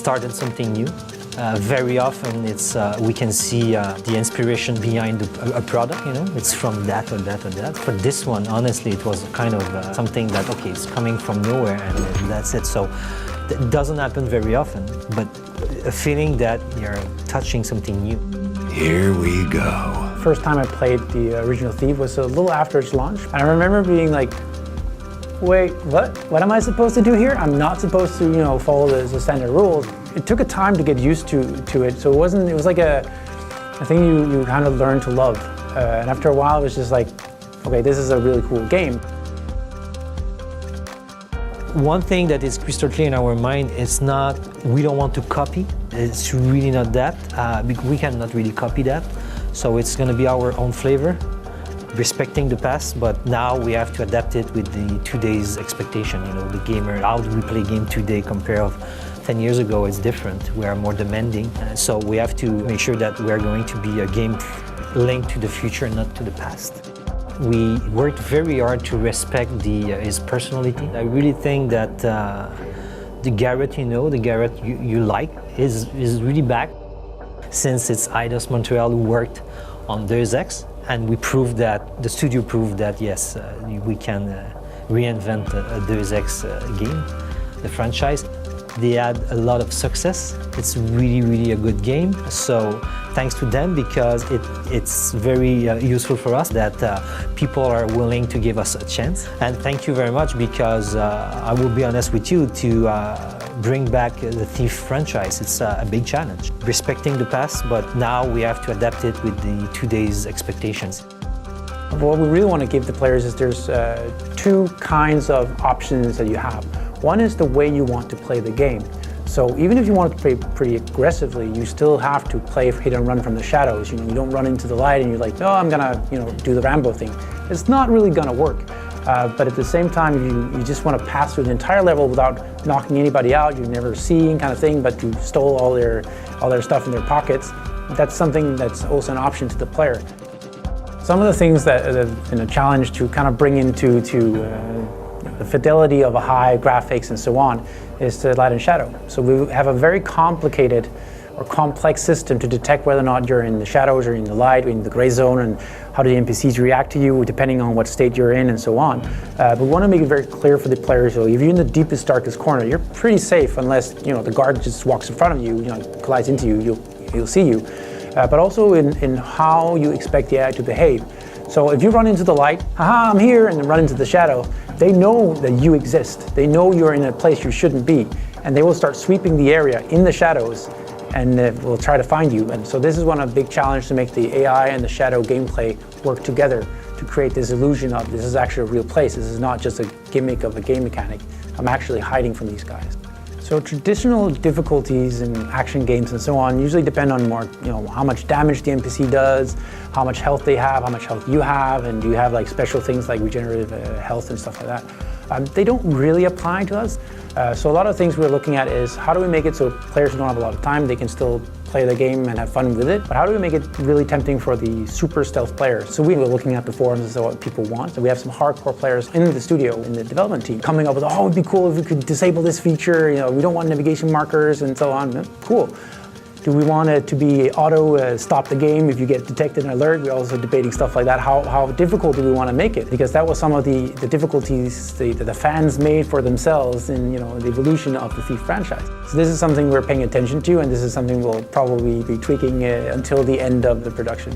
started something new. Very often we can see the inspiration behind a product, you know, it's from that or that or that. For this one, honestly, it was kind of something that, okay, it's coming from nowhere and that's it. So it doesn't happen very often, but a feeling that you're touching something new. Here we go. First time I played the original Thief was a little after its launch. And I remember being like, wait, what? What am I supposed to do here? I'm not supposed to, you know, follow the standard rules. It took a time to get used to it, so it was like a thing you kind of learn to love. And after a while, it was just like, okay, this is a really cool game. One thing that is crystal clear in our mind is not, we don't want to copy. It's really not that. We cannot really copy that. So it's going to be our own flavor, respecting the past, but now we have to adapt it with the today's expectation. You know, the gamer, how do we play game today compared to 10 years ago? It's different. We are more demanding. So we have to make sure that we are going to be a game linked to the future, not to the past. We worked very hard to respect his personality. I really think that the Garrett, you know, the Garrett you like, is really back. Since it's eidos Montreal who worked on Deus Ex, and we proved that, the studio proved that yes, we can reinvent a Deus Ex game, the franchise. They had a lot of success. It's really a good game. So thanks to them, because it's very useful for us that people are willing to give us a chance. And thank you very much, because I will be honest with you, to bring back the Thief franchise, it's a big challenge. Respecting the past, but now we have to adapt it with the today's expectations. What we really want to give the players is there's two kinds of options that you have. One is the way you want to play the game. So even if you want to play pretty aggressively, you still have to play hit and run from the shadows. You know, you don't run into the light and you're like, no, I'm gonna, you know, do the Rambo thing. It's not really gonna work. But at the same time, if you just want to pass through the entire level without knocking anybody out, you've never seen kind of thing, but you stole all their stuff in their pockets, that's something that's also an option to the player. Some of the things that have been a challenge to kind of bring into the fidelity of a high graphics and so on is the light and shadow. So we have a very complicated or complex system to detect whether or not you're in the shadows or in the light, or in the gray zone, and how the NPCs react to you depending on what state you're in and so on. But we want to make it very clear for the players, so if you're in the deepest, darkest corner, you're pretty safe unless, you know, the guard just walks in front of you, you know, collides into you, you'll see you. But also in how you expect the AI to behave. So if you run into the light, haha, I'm here, and then run into the shadow, they know that you exist. They know you're in a place you shouldn't be, and they will start sweeping the area in the shadows and will try to find you. And so this is one of the big challenges, to make the AI and the shadow gameplay work together to create this illusion of this is actually a real place. This is not just a gimmick of a game mechanic. I'm actually hiding from these guys. So traditional difficulties in action games and so on usually depend on more, you know, how much damage the NPC does, how much health they have, how much health you have, and do you have like special things like regenerative health and stuff like that. They don't really apply to us. So a lot of things we're looking at is how do we make it so players who don't have a lot of time, they can still play the game and have fun with it, but how do we make it really tempting for the super stealth players? So we were looking at the forums and so what people want. So we have some hardcore players in the studio, in the development team, coming up with, oh, it'd be cool if we could disable this feature, you know, we don't want navigation markers and so on. Cool. Do we want it to be auto stop the game if you get detected and alert? We're also debating stuff like that. How difficult do we want to make it? Because that was some of the difficulties the fans made for themselves in, you know, the evolution of the Thief franchise. So this is something we're paying attention to, and this is something we'll probably be tweaking until the end of the production.